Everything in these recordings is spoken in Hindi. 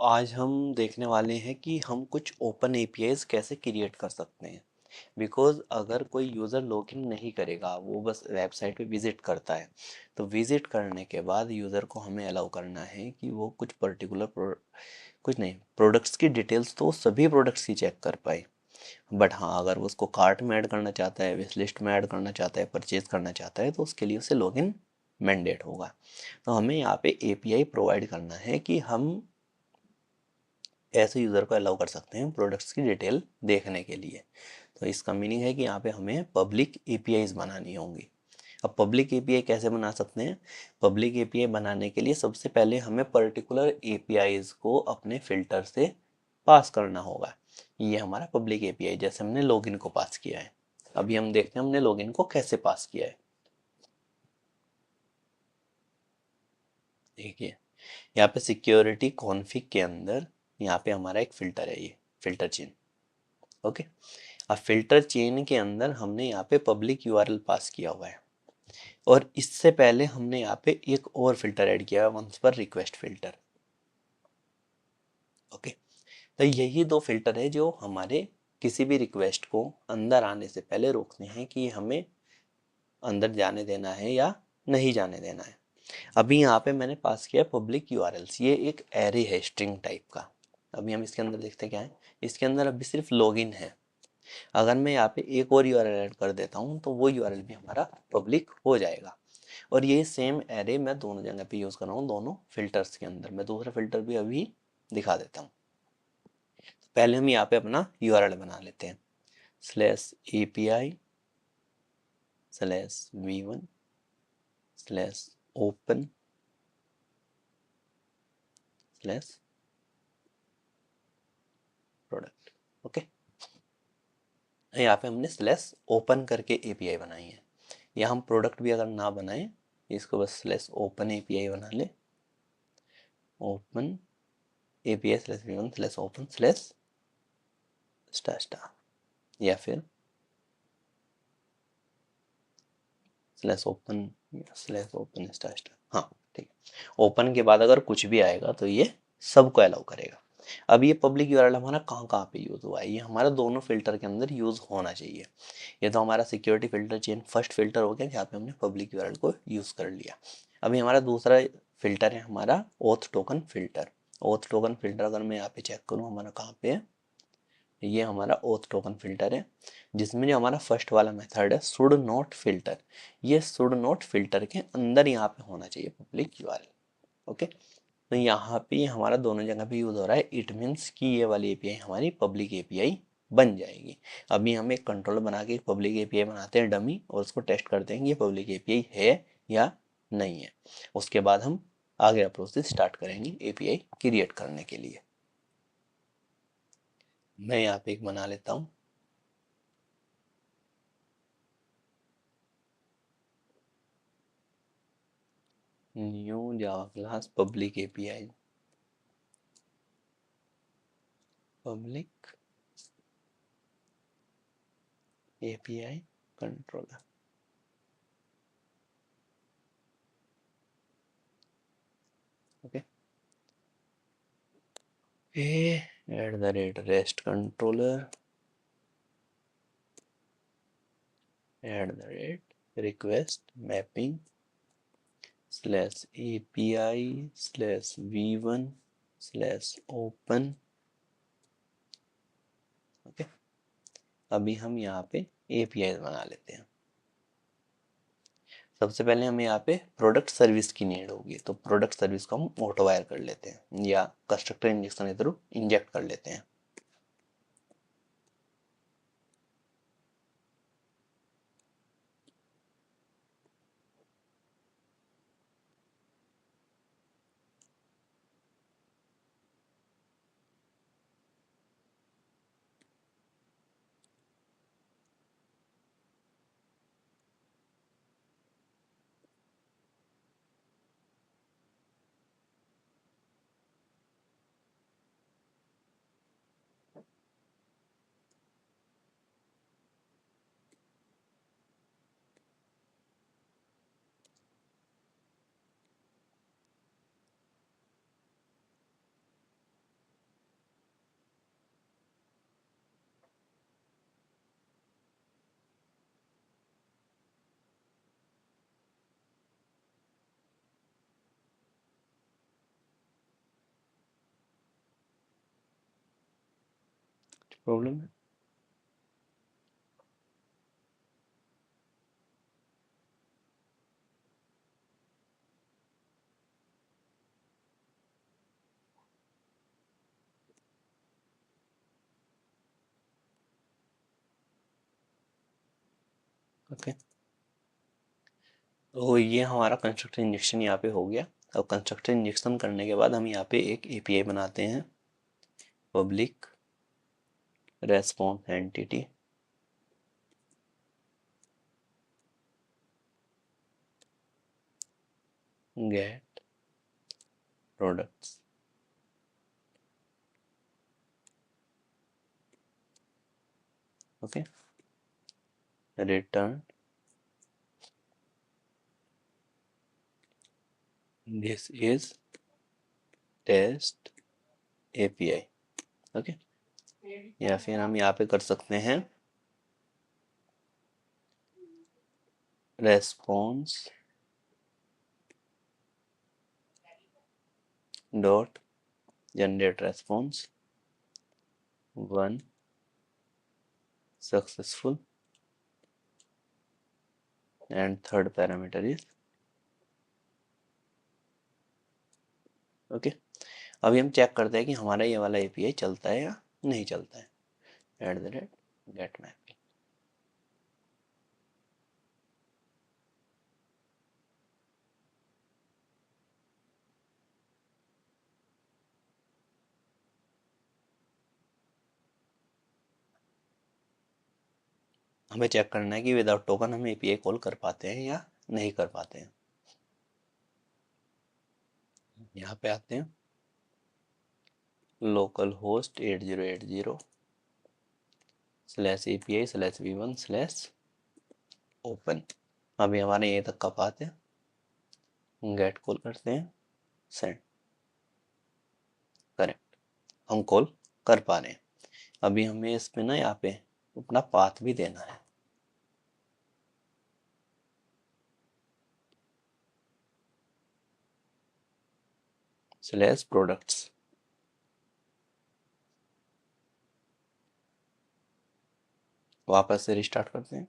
आज हम देखने वाले हैं कि हम कुछ ओपन एपीआईज कैसे क्रिएट कर सकते हैं। बिकॉज अगर कोई यूज़र लॉगिन नहीं करेगा, वो बस वेबसाइट पे विजिट करता है, तो विजिट करने के बाद यूज़र को हमें अलाउ करना है कि वो कुछ पर्टिकुलर कुछ नहीं, प्रोडक्ट्स की डिटेल्स तो सभी प्रोडक्ट्स की चेक कर पाए। बट हाँ, अगर वो उसको कार्ट में ऐड करना चाहता है, विश लिस्ट में ऐड करना चाहता है, परचेज करना चाहता है, तो उसके लिए उसे लॉगिन मैंडेट होगा। तो हमें यहाँ पे एपीआई प्रोवाइड करना है कि हम ऐसे यूज़र को अलाउ कर सकते हैं प्रोडक्ट्स की डिटेल देखने के लिए। तो इसका मीनिंग है कि यहाँ पे हमें पब्लिक एपीआईज बनानी होंगी। अब पब्लिक एपीआई कैसे बना सकते हैं? पब्लिक एपीआई बनाने के लिए सबसे पहले हमें पर्टिकुलर एपीआईज को अपने फिल्टर से पास करना होगा। ये हमारा पब्लिक एपीआई, जैसे हमने लॉगिन को पास किया है। अभी हम देखते हैं हमने लॉगिन को कैसे पास किया है। देखिए, यहाँ पे सिक्योरिटी कॉन्फ़िग के अंदर यहाँ पे हमारा एक फिल्टर है, ये फिल्टर चेन। ओके, अब फिल्टर चेन के अंदर हमने यहाँ पे पब्लिक यूआरएल पास किया हुआ है, और इससे पहले हमने यहाँ पे एक और फिल्टर ऐड किया है, वंस पर रिक्वेस्ट फिल्टर। ओके, तो यही दो फिल्टर है जो हमारे किसी भी रिक्वेस्ट को अंदर आने से पहले रोकते हैं कि हमें अंदर जाने देना है या नहीं जाने देना है। अभी यहाँ पे मैंने पास किया पब्लिक यूआरएल्स, ये एक एरे है स्ट्रिंग टाइप का। अभी हम इसके अंदर देखते क्या है, इसके अंदर अभी सिर्फ लॉगिन है। अगर मैं यहाँ पे एक और यूआरएल ऐड कर देता हूँ तो वो यूआरएल भी हमारा पब्लिक हो जाएगा। और ये सेम एरे मैं दोनों जगह पे यूज़ कर रहा हूँ, दोनों फिल्टर्स के अंदर। मैं दूसरा फिल्टर भी अभी दिखा देता हूँ। पहले हम यहाँ पे अपना यूआरएल बना लेते हैं, slash API slash V1 slash open slash product. Okay, यहाँ पे हमने स्लैश ओपन करके API बनाई है। या हम प्रोडक्ट भी अगर ना बनाए, इसको बस स्लैश ओपन API बना ले, open API slash V1 slash open slash star star, या फिर स्लैश ओपन स्टार स्टार। हाँ ठीक है, ओपन के बाद अगर कुछ भी आएगा तो ये सबको अलाउ करेगा। अब ये पब्लिक यूआरएल हमारा कहाँ कहाँ पे यूज़ हुआ है? ये हमारा दोनों फिल्टर के अंदर यूज़ होना चाहिए। ये तो हमारा security filter chain first filter हो गया, जहाँ पे हमने पब्लिक यूआरएल को यूज़ कर लिया। अभी हमारा दूसरा फिल्टर है हमारा oath token filter. Oath token filter अगर मैं यहाँ पे चेक करूँ हमारा कहाँ पे है, ये हमारा ओथ टोकन फिल्टर है, जिसमें जो हमारा फर्स्ट वाला मेथड है सुड नॉट फिल्टर, ये सुड नॉट फिल्टर के अंदर यहाँ पे होना चाहिए पब्लिक यूआरएल। ओके, तो यहाँ पे हमारा दोनों जगह पे यूज़ हो रहा है। इट मीन्स कि ये वाली एपीआई हमारी पब्लिक एपीआई बन जाएगी। अभी हम एक कंट्रोलर बना के पब्लिक एपीआई बनाते हैं डमी, और उसको टेस्ट करते हैं कि ये पब्लिक एपीआई है या नहीं है। उसके बाद हम आगे का प्रोसेस स्टार्ट करेंगे एपीआई क्रिएट करने के लिए। मैं यहाँ पे एक बना लेता हूँ, new Java class public API, public API controller. Okay, eight the rate rest controller eight the rate request mapping slash API slash V1 slash open. Okay, अभी हम यहाँ पे API बना लेते हैं। सबसे पहले हमें यहाँ पे प्रोडक्ट सर्विस की नीड होगी, तो प्रोडक्ट सर्विस को हम ऑटो वायर कर लेते हैं या कंस्ट्रक्टर इंजेक्शन के थ्रू इंजेक्ट कर लेते हैं। प्रॉब्लम है? ओके, तो ये हमारा कंस्ट्रक्टर इंजेक्शन यहाँ पे हो गया। अब कंस्ट्रक्टर इंजेक्शन करने के बाद हम यहाँ पे एक एपीआई बनाते हैं, public response entity get products. Okay, return this is test API. Okay, या फिर हम यहाँ पे कर सकते हैं response dot generate response 1 successful and third parameter is okay. अभी हम चेक करते हैं कि हमारा ये वाला एपीआई चलता है या नहीं चलता है। At the rate get mapping. हमें चेक करना है कि विदाउट टोकन हम एपीआई कॉल कर पाते हैं या नहीं कर पाते हैं। यहाँ पे आते हैं, लोकल होस्ट 8080/API/v1/open। अभी हमारे ये तक का पाथ है, गेट कॉल करते हैं, सेंड, करेक्ट, हम कॉल कर पा रहे हैं। अभी हमें इसमें ना यहाँ पे अपना पाथ भी देना है। /products। वापस से रिस्टार्ट करते हैं।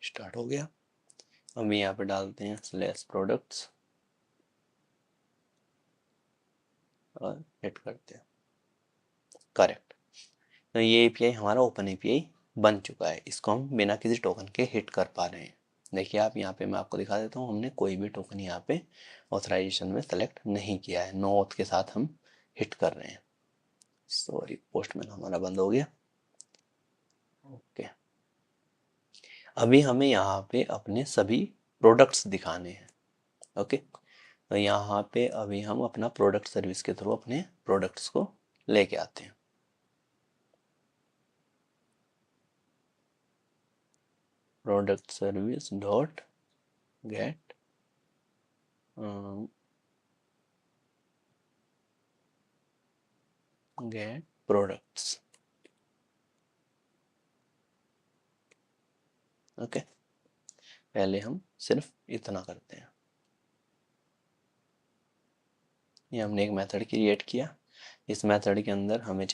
स्टार्ट हो गया। अभी यहाँ पे डालते हैं /products और हिट करते हैं, करेक्ट। तो ये एपीआई हमारा ओपन एपीआई बन चुका है। इसको हम बिना किसी टोकन के हिट कर पा रहे हैं। देखिए आप यहाँ पे, मैं आपको दिखा देता हूँ, हमने कोई भी टोकन यहाँ पे ऑथराइजेशन में सेलेक्ट नहीं किया है। नो ऑथ के साथ हम हिट कर रहे हैं। सॉरी, पोस्टमैन हमारा बंद हो गया। ओके, अभी हमें यहाँ पे अपने सभी प्रोडक्ट्स दिखाने हैं। ओके, तो यहाँ पे अभी हम अपना प्रोडक्ट सर्विस के थ्रू अपने प्रोडक्ट्स को लेके आते हैं। Product service dot get get products. Okay, पहले हम सिर्फ इतना करते हैं। ये हमने एक मेथड क्रिएट किया। इस मेथड के अंदर हमें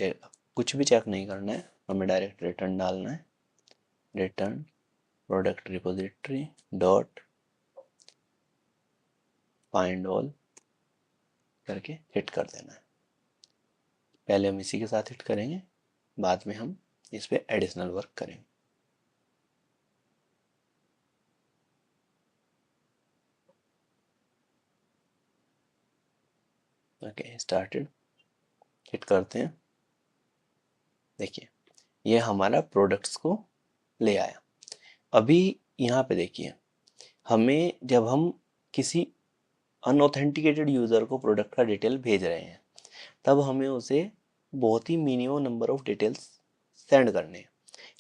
कुछ भी चेक नहीं करना है, हमें डायरेक्ट रिटर्न डालना है। Return product repository dot find all करके हिट कर देना है। पहले हम इसी के साथ हिट करेंगे, बाद में हम इस पे एडिशनल वर्क करेंगे। ओके, स्टार्टेड, हिट करते हैं। देखिए ये हमारा प्रोडक्ट्स को ले आया। अभी यहाँ पे देखिए, हमें जब हम किसी अनऑथेंटिकेटेड यूज़र को प्रोडक्ट का डिटेल भेज रहे हैं, तब हमें उसे बहुत ही minimum number of details send करने हैं।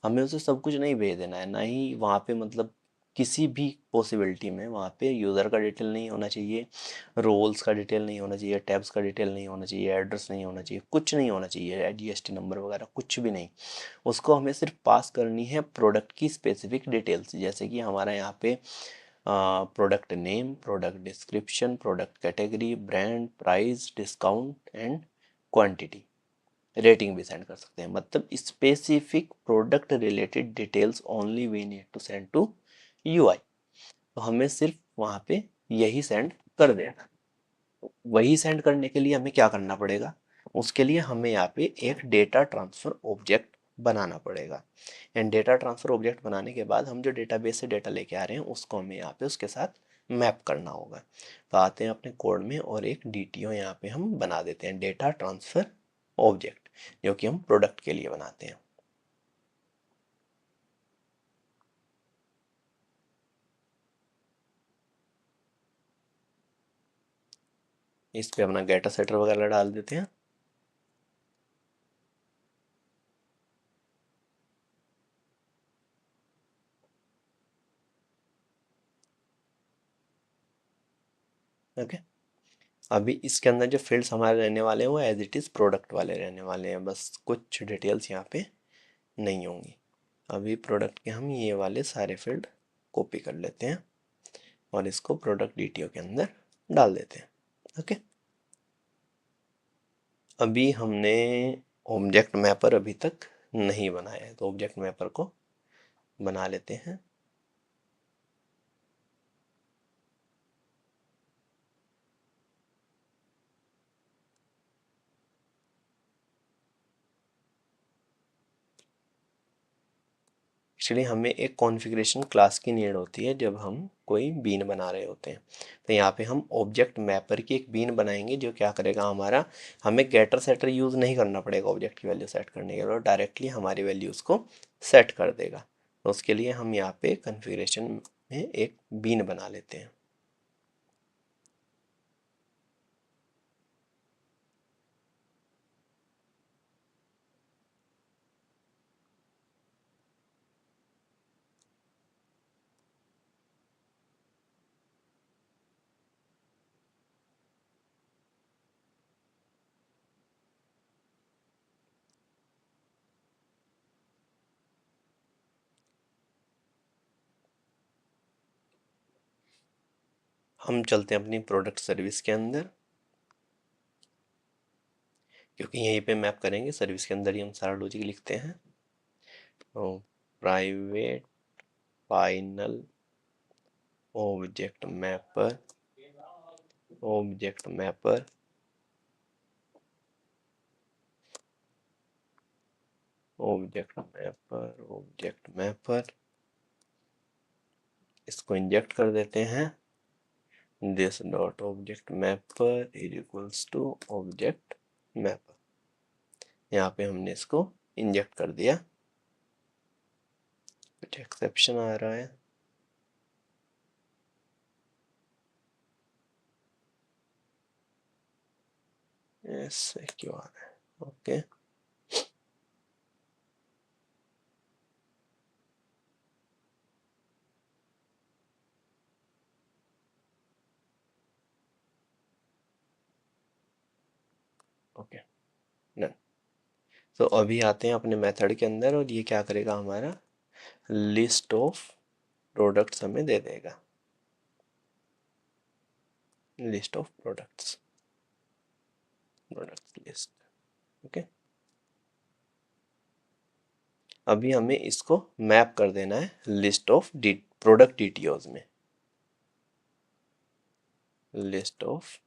हमें उसे सब कुछ नहीं भेज देना है, ना ही वहाँ पे मतलब किसी भी पॉसिबिलिटी में वहाँ पे यूज़र का डिटेल नहीं होना चाहिए, रोल्स का डिटेल नहीं होना चाहिए, टैब्स का डिटेल नहीं होना चाहिए, एड्रेस नहीं होना चाहिए, कुछ नहीं होना चाहिए, जीएसटी नंबर वगैरह कुछ भी नहीं। उसको हमें सिर्फ पास करनी है प्रोडक्ट की स्पेसिफिक डिटेल्स, जैसे कि हमारा यहाँ पे product name, product description, product category, brand, price, discount and quantity. Rating भी सेंड कर सकते हैं, मतलब specific product related details only we need to send to UI. तो हमें सिर्फ वहाँ पे यही सेंड कर देना। वही सेंड करने के लिए हमें क्या करना पड़ेगा, उसके लिए हमें यहाँ पे एक डेटा ट्रांसफ़र ऑब्जेक्ट बनाना पड़ेगा। एंड डेटा ट्रांसफ़र ऑब्जेक्ट बनाने के बाद हम जो डेटाबेस से डेटा लेके आ रहे हैं उसको हमें यहाँ पे उसके साथ मैप करना होगा। तो आते हैं अपने कोड में और एक DTO यहाँ पे हम बना देते हैं, डेटा ट्रांसफ़र ऑब्जेक्ट, जो कि हम प्रोडक्ट के लिए बनाते हैं। इस पे अपना गेटर सेटर वगैरह डाल देते हैं। ओके, अभी इसके अंदर जो फील्ड्स हमारे रहने वाले हैं वो एज इट इज़ प्रोडक्ट वाले रहने वाले हैं, बस कुछ डिटेल्स यहाँ पे नहीं होंगी। अभी प्रोडक्ट के हम ये वाले सारे फील्ड कॉपी कर लेते हैं और इसको प्रोडक्ट DTO के अंदर डाल देते हैं। ओके, अभी हमने ऑब्जेक्ट मैपर अभी तक नहीं बनाया है, तो ऑब्जेक्ट मैपर को बना लेते हैं। एक्चुअली हमें एक कॉन्फ़िगरेशन क्लास की नीड होती है जब हम कोई बीन बना रहे होते हैं। तो यहाँ पे हम ऑब्जेक्ट मैपर की एक बीन बनाएंगे जो क्या करेगा, हमारा हमें गेटर सेटर यूज़ नहीं करना पड़ेगा ऑब्जेक्ट की वैल्यू सेट करने के लिए, डायरेक्टली हमारी वैल्यूज़ को सेट कर देगा। तो उसके लिए हम यहाँ पे कॉन्फ़िगरेशन में एक बीन बना लेते हैं। हम चलते हैं अपनी प्रोडक्ट सर्विस के अंदर, क्योंकि यहीं पे मैप करेंगे, सर्विस के अंदर ही हम सारा लॉजिक लिखते हैं। तो private final object mapper, object mapper, object mapper, object mapper, इसको इंजेक्ट कर देते हैं। This dot object mapper is equals to object mapper. यहाँ पे हमने इसको इंजेक्ट कर दिया। कुछ एक्सेप्शन आ रहा है, ऐसे क्यों आ रहा है? Okay, okay, done. तो अभी आते हैं अपने मेथड के अंदर और ये क्या करेगा, हमारा लिस्ट ऑफ प्रोडक्ट्स हमें दे देगा, list of products, products list. Okay, अभी हमें इसको मैप कर देना है लिस्ट ऑफ प्रोडक्ट DTOs में, list of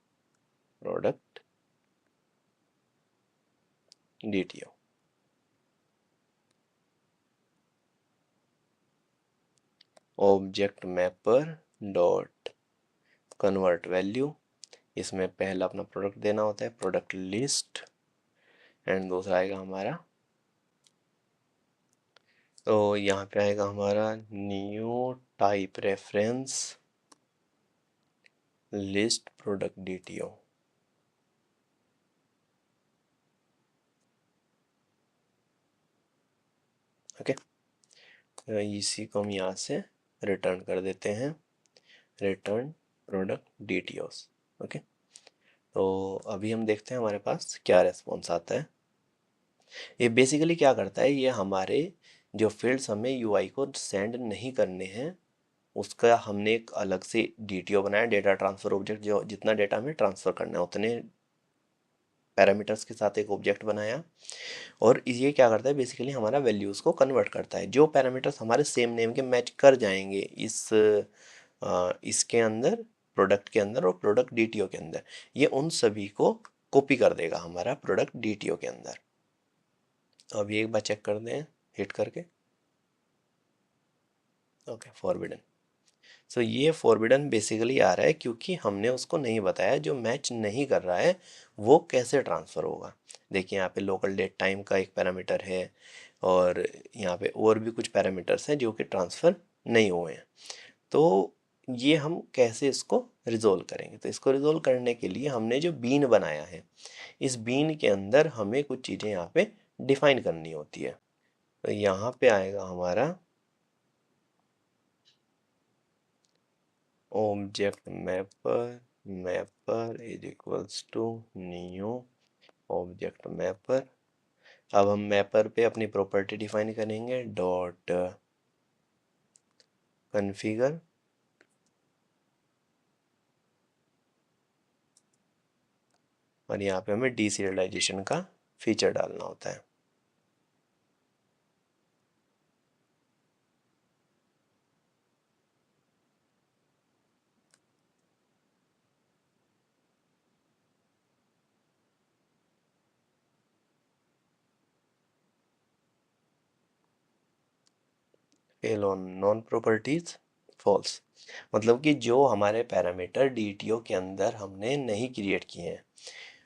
product DTO। Object mapper dot convert value, इसमें पहला अपना प्रोडक्ट देना होता है, प्रोडक्ट लिस्ट, एंड दूसरा आएगा हमारा, तो यहाँ पे आएगा हमारा new type reference list product DTO। Okay, इसी को हम यहाँ से रिटर्न कर देते हैं रिटर्न प्रोडक्ट डिटेल्स। ओके, तो अभी हम देखते हैं हमारे पास क्या रेस्पॉन्स आता है। ये बेसिकली क्या करता है, ये हमारे जो फील्ड्स हमें यूआई को सेंड नहीं करने हैं उसका हमने एक अलग से डीटीओ बनाया, डेटा ट्रांसफर ऑब्जेक्ट, जो जितना डेटा हमें ट्रांसफ़र करना है उतने पैरामीटर्स के साथ एक ऑब्जेक्ट बनाया। और ये क्या करता है, बेसिकली हमारा वैल्यूज़ को कन्वर्ट करता है। जो पैरामीटर्स हमारे सेम नेम के मैच कर जाएंगे इसके अंदर, प्रोडक्ट के अंदर और प्रोडक्ट डीटीओ के अंदर, ये उन सभी को कॉपी कर देगा हमारा प्रोडक्ट डीटीओ के अंदर। अब ये एक बार चेक कर दें हिट करके। Okay, forbidden. सो ये फॉरबिडन बेसिकली आ रहा है क्योंकि हमने उसको नहीं बताया जो मैच नहीं कर रहा है वो कैसे ट्रांसफ़र होगा। देखिए यहाँ पे लोकल डेट टाइम का एक पैरामीटर है और यहाँ पे और भी कुछ पैरामीटर्स हैं जो कि ट्रांसफ़र नहीं हुए हैं। तो ये हम कैसे इसको रिजोल्व करेंगे, तो इसको रिजोल्व करने के लिए हमने जो बीन बनाया है इस बीन के अंदर हमें कुछ चीज़ें यहाँ पे डिफाइन करनी होती है। तो यहाँ पे आएगा हमारा object mapper, mapper is equals to new object mapper. अब हम मैपर पे अपनी प्रॉपर्टी डिफाइन करेंगे, डॉट कॉन्फ़िगर, और यहाँ पे हमें डीसीरियलाइजेशन का फीचर डालना होता है। Fail on non properties false, मतलब कि जो हमारे पैरामीटर डीटीओ के अंदर हमने नहीं क्रिएट किए हैं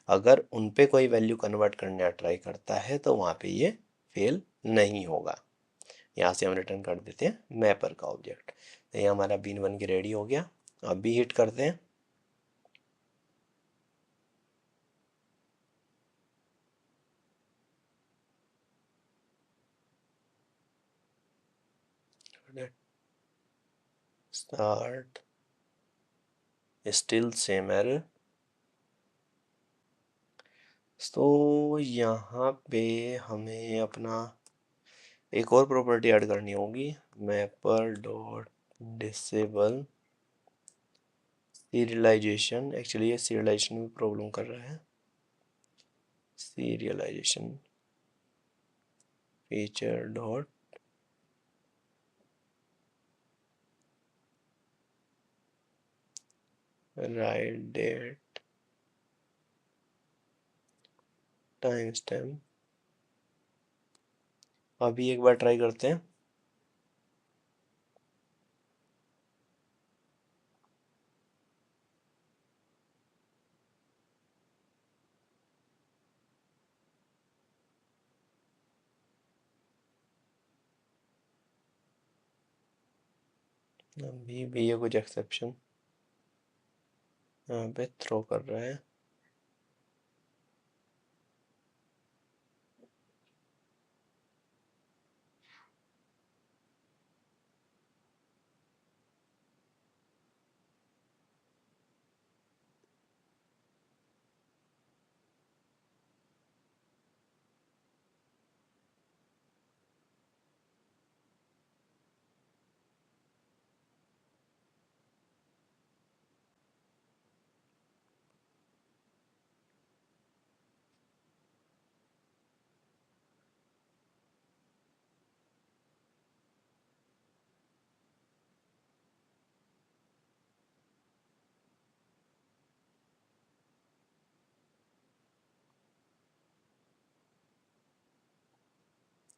अगर उन पे कोई वैल्यू कन्वर्ट करने ट्राई करता है तो वहाँ पे ये फेल नहीं होगा। यहाँ से हम रिटर्न कर देते हैं मैपर का ऑब्जेक्ट। तो ये हमारा बीन बन के रेडी हो गया। अब भी हिट करते हैं। Start, still same error. तो यहाँ पे हमें अपना एक और प्रॉपर्टी ऐड करनी होगी, mapper dot disable serialization. Actually ये सीरियलाइजेशन में प्रॉब्लम कर रहा है। Serialization feature dot write date time stamp. अभी एक बार ट्राई करते हैं। अभी भी ये कुछ एक्सेप्शन यहाँ पे थ्रो कर रहा है।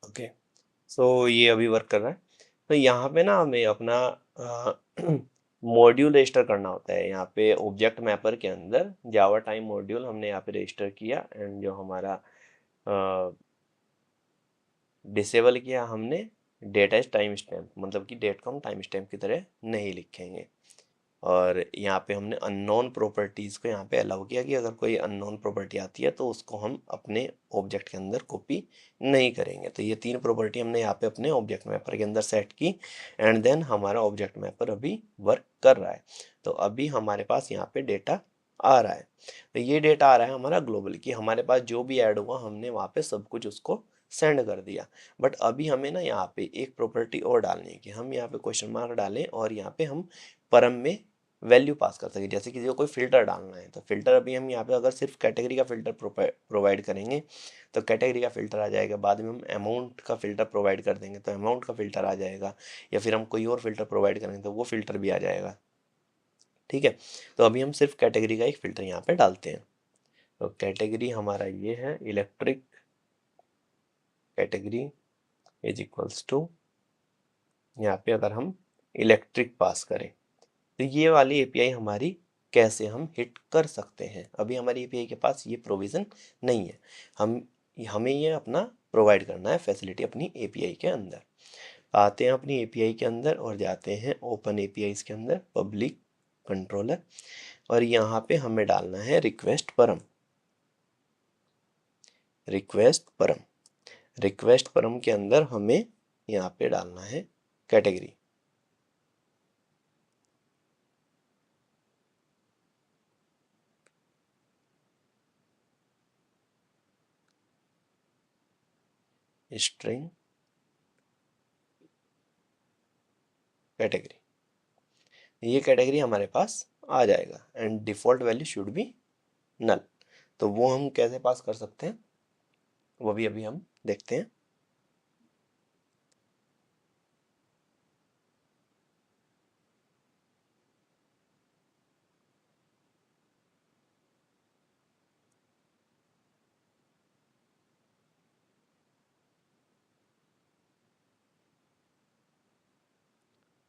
ओके, सो ये अभी वर्क कर रहा है। तो यहाँ पे ना हमें अपना मॉड्यूल रजिस्टर करना होता है। यहाँ पे ऑब्जेक्ट मैपर के अंदर जावा टाइम मॉड्यूल हमने यहाँ पे रजिस्टर किया एंड जो हमारा डिसेबल किया हमने डेट एज टाइम स्टैम्प, मतलब कि डेट को हम टाइम स्टैम्प की तरह नहीं लिखेंगे। और यहाँ पे हमने अननोन प्रॉपर्टीज़ को यहाँ पे अलाउ किया कि अगर कोई अननोन प्रॉपर्टी आती है तो उसको हम अपने ऑब्जेक्ट के अंदर कॉपी नहीं करेंगे। तो ये 3 प्रॉपर्टी हमने यहाँ पे अपने ऑब्जेक्ट मैपर के अंदर सेट की एंड देन हमारा ऑब्जेक्ट मैपर अभी वर्क कर रहा है। तो अभी हमारे पास यहाँ पे डेटा आ रहा है। तो ये डेटा आ रहा है हमारा ग्लोबल कि हमारे पास जो भी ऐड हुआ हमने वहाँ पे सब कुछ उसको सेंड कर दिया। बट अभी हमें ना यहाँ पे एक प्रॉपर्टी और डालनी है कि हम यहाँ पे क्वेश्चन मार्क डालें और यहाँ पे हम परम में वैल्यू पास कर सके। जैसे किसी को कोई फिल्टर डालना है तो फिल्टर अभी हम यहाँ पे अगर सिर्फ कैटेगरी का फिल्टर प्रोवाइड करेंगे तो कैटेगरी का फिल्टर आ जाएगा। बाद में हम अमाउंट का फिल्टर प्रोवाइड कर देंगे तो अमाउंट का फिल्टर आ जाएगा, या फिर हम कोई और फिल्टर प्रोवाइड करेंगे तो वो फिल्टर भी आ जाएगा। ठीक है, तो अभी हम सिर्फ कैटेगरी का एक फिल्टर यहाँ पे डालते हैं। तो कैटेगरी हमारा ये है electric category is equals to, यहाँ पे अगर हम इलेक्ट्रिक पास करें तो ये वाली एपीआई हमारी कैसे हम हिट कर सकते हैं। अभी हमारी एपीआई के पास ये प्रोविज़न नहीं है, हमें ये अपना प्रोवाइड करना है फैसिलिटी अपनी एपीआई के अंदर। आते हैं अपनी एपीआई के अंदर और जाते हैं ओपन एपीआईज के अंदर, पब्लिक कंट्रोलर, और यहाँ पे हमें डालना है रिक्वेस्ट परम। रिक्वेस्ट परम के अंदर हमें यहाँ पे डालना है कैटेगरी। स्ट्रिंग कैटेगरी, ये कैटेगरी हमारे पास आ जाएगा and default value should be null. तो वो हम कैसे पास कर सकते हैं वो भी अभी हम देखते हैं।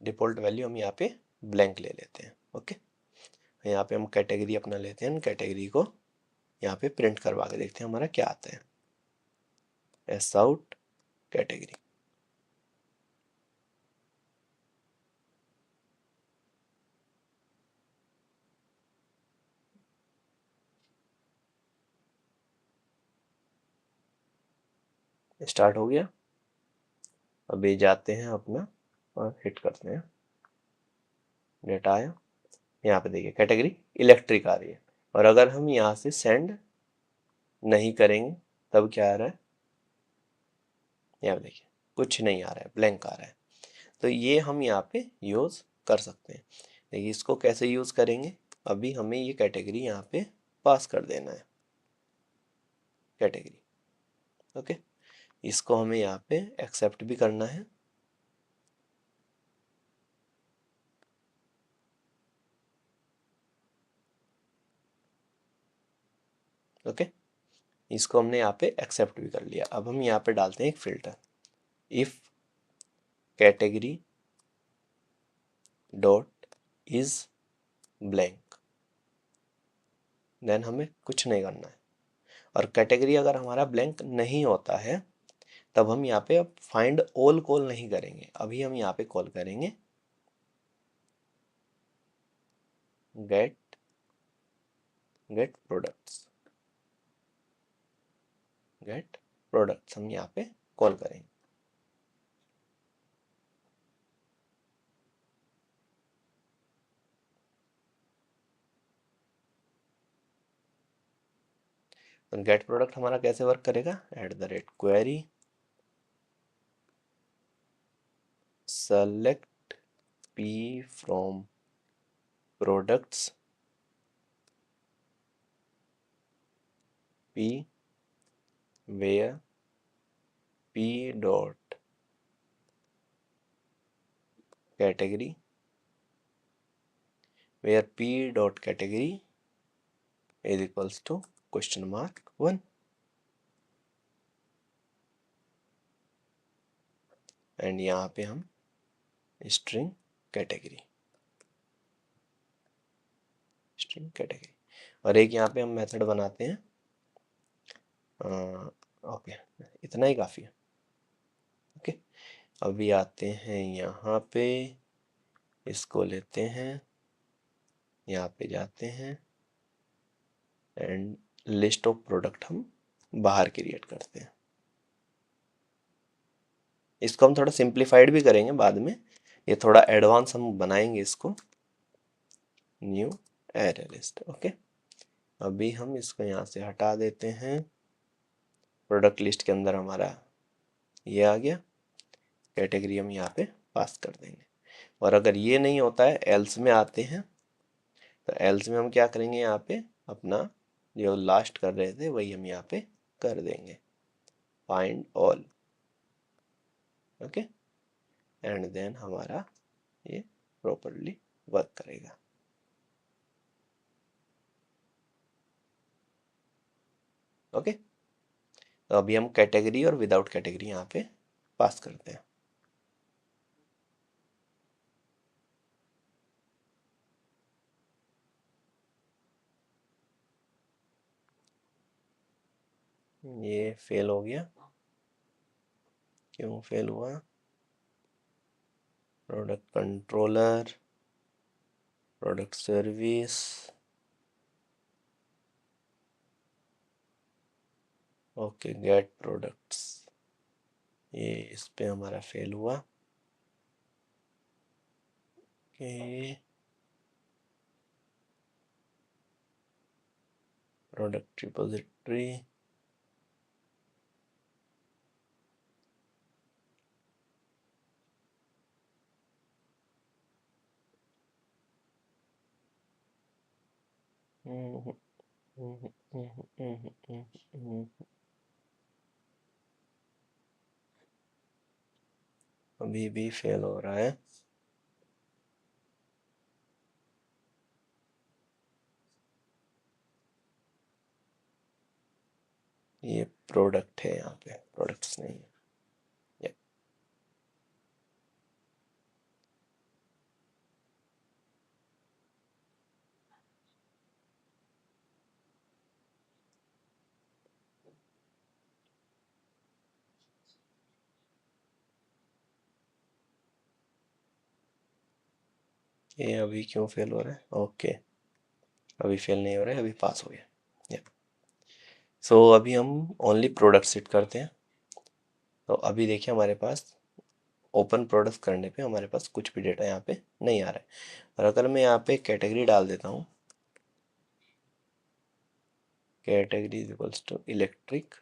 डिफ़ॉल्ट वैल्यू हम यहाँ पे ब्लैंक ले लेते हैं। ओके, यहाँ पे हम कैटेगरी अपना लेते हैं, कैटेगरी को यहाँ पे प्रिंट करवा के देखते हैं हमारा क्या आता है। एस आउट कैटेगरी, स्टार्ट हो गया। अभी जाते हैं अपना और हिट करते हैं, डेटा आया। यहाँ पे देखिए कैटेगरी इलेक्ट्रिक आ रही है, और अगर हम यहाँ से सेंड नहीं करेंगे तब क्या आ रहा है, यहाँ पे देखिए कुछ नहीं आ रहा है, ब्लैंक आ रहा है। तो ये हम यहाँ पे यूज़ कर सकते हैं। देखिए इसको कैसे यूज़ करेंगे, अभी हमें ये कैटेगरी यहाँ पे पास कर देना है कैटेगरी। ओके, इसको हमें यहाँ पे एक्सेप्ट भी करना है। ओके, इसको हमने यहाँ पे एक्सेप्ट भी कर लिया। अब हम यहाँ पे डालते हैं एक filter, if category dot is blank, then हमें कुछ नहीं करना है। और कैटेगरी अगर हमारा ब्लैंक नहीं होता है तब हम यहाँ पे अब फाइंड ऑल कॉल नहीं करेंगे, अभी हम यहाँ पे कॉल करेंगे गेट प्रोडक्ट्स। गेट प्रोडक्ट्स हम यहाँ पे कॉल करेंगे। तो गेट प्रोडक्ट हमारा कैसे वर्क करेगा, at the rate query select p from products p where p dot category where p dot category is equals to question mark 1। And यहाँ पे हम स्ट्रिंग कैटेगरी और एक यहाँ पे हम मेथड बनाते हैं। ओके, इतना ही काफ़ी है। ओके, अभी आते हैं यहाँ पे, इसको लेते हैं यहाँ पे जाते हैं एंड लिस्ट ऑफ प्रोडक्ट हम बाहर क्रिएट करते हैं। इसको हम थोड़ा सिंप्लीफाइड भी करेंगे बाद में, ये थोड़ा एडवांस हम बनाएंगे इसको। New array list, okay. अभी हम इसको यहाँ से हटा देते हैं। प्रोडक्ट लिस्ट के अंदर हमारा ये आ गया, कैटेगरी हम यहाँ पे पास कर देंगे। और अगर ये नहीं होता है, एल्स में आते हैं, तो एल्स में हम क्या करेंगे, यहाँ पे अपना जो लास्ट कर रहे थे वही हम यहाँ पे कर देंगे, find all, okay. And then हमारा ये प्रॉपरली वर्क करेगा। ओके, तो अभी हम कैटेगरी और विदाउट कैटेगरी यहाँ पे पास करते हैं। ये फेल हो गया, क्यों फेल हुआ? Product controller, product service, okay, get products, ये इस पे हमारा फेल हुआ। ओके, प्रोडक्ट रिपोजिटरी, अभी भी फेल हो रहा है। ये प्रोडक्ट है, यहाँ पे प्रोडक्ट्स नहीं है। ये अभी क्यों फेल हो रहा है? ओके, अभी फेल नहीं हो रहा है, अभी पास हो गया। सो अभी हम ओनली प्रोडक्ट सेट करते हैं। तो अभी देखिए हमारे पास ओपन प्रोडक्ट्स करने पे हमारे पास कुछ भी डेटा यहाँ पे नहीं आ रहा है। और अगर मैं यहाँ पे कैटेगरी डाल देता हूँ, category is equals to electric,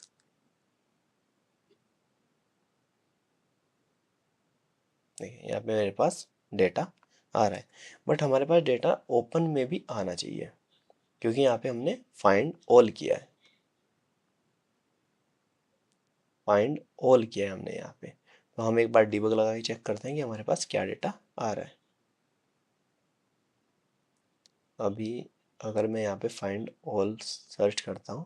देखिए यहाँ पे मेरे पास डेटा आ रहा है। बट हमारे पास डेटा ओपन में भी आना चाहिए, क्योंकि यहाँ पे हमने फाइंड ऑल किया है, फाइंड ऑल किया है हमने यहाँ पे। तो हम एक बार डिबग लगा के चेक करते हैं कि हमारे पास क्या डेटा आ रहा है। अभी अगर मैं यहाँ पे फाइंड ऑल सर्च करता हूँ,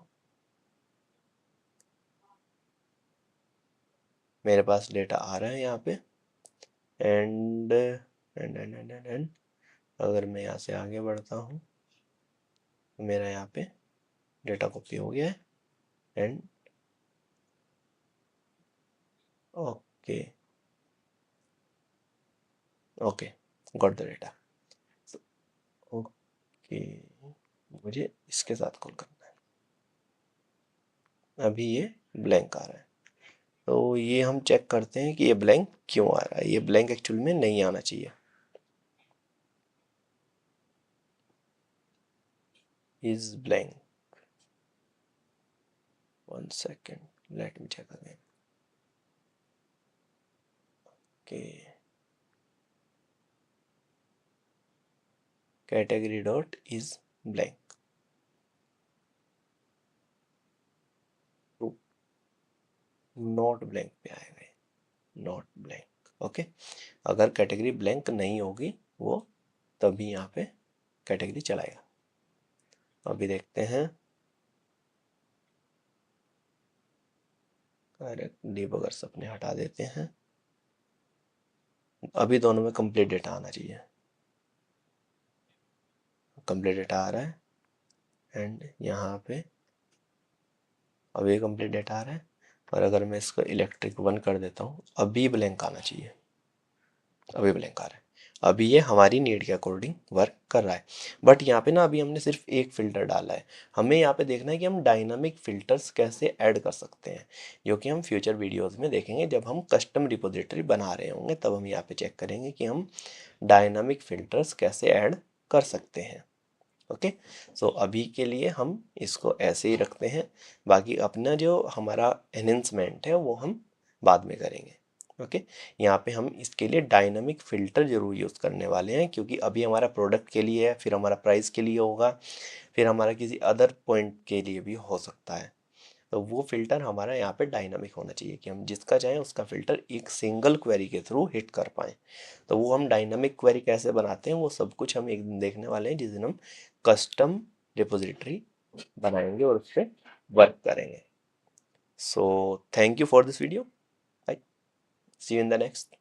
मेरे पास डेटा आ रहा है यहाँ पे। एंड अगर मैं यहाँ से आगे बढ़ता हूँ तो मेरा यहाँ पे डेटा कॉपी हो गया है। And okay, okay, got the data. Okay, मुझे इसके साथ कॉल करना है। अभी ये ब्लैंक आ रहा है, तो ये हम चेक करते हैं कि ये ब्लैंक क्यों आ रहा है। ये ब्लैंक एक्चुअल में नहीं आना चाहिए। Is blank, 1 second, let me check again. Okay, category dot is blank, true, not blank पे आएगा, नॉट ब्लैंक। ओके, अगर कैटेगरी ब्लैंक नहीं होगी वो तभी यहाँ पे कैटेगरी चलाएगा। अभी देखते हैं, करेक्ट डिबगर्स अपने हटा देते हैं। अभी दोनों में कंप्लीट डेटा आना चाहिए, कंप्लीट डेटा आ रहा है। एंड यहाँ पे अभी कंप्लीट डेटा आ रहा है। और अगर मैं इसको इलेक्ट्रिक 1 कर देता हूँ, अभी ब्लैंक आना चाहिए, अभी ब्लैंक आ रहा है। अभी ये हमारी नीड के अकॉर्डिंग वर्क कर रहा है। बट यहाँ पे ना अभी हमने सिर्फ एक फ़िल्टर डाला है, हमें यहाँ पे देखना है कि हम डायनामिक फ़िल्टर्स कैसे ऐड कर सकते हैं, जो कि हम फ्यूचर वीडियोस में देखेंगे। जब हम कस्टम रिपोजिटरी बना रहे होंगे तब हम यहाँ पे चेक करेंगे कि हम डायनामिक फ़िल्टर्स कैसे ऐड कर सकते हैं। ओके, सो अभी के लिए हम इसको ऐसे ही रखते हैं, बाकी अपना जो हमारा एनहेंसमेंट है वो हम बाद में करेंगे। ओके, यहाँ पे हम इसके लिए डायनामिक फ़िल्टर ज़रूर यूज़ करने वाले हैं, क्योंकि अभी हमारा प्रोडक्ट के लिए है, फिर हमारा प्राइस के लिए होगा, फिर हमारा किसी अदर पॉइंट के लिए भी हो सकता है। तो वो फ़िल्टर हमारा यहाँ पे डायनामिक होना चाहिए कि हम जिसका चाहें उसका फ़िल्टर एक सिंगल क्वेरी के थ्रू हिट कर पाएँ। तो वो हम डायनामिक क्वेरी कैसे बनाते हैं वो सब कुछ हम एक दिन देखने वाले हैं, जिस दिन हम कस्टम रिपोजिटरी बनाएंगे और उस पर वर्क करेंगे। So thank you for this video. Bye, see you in the next.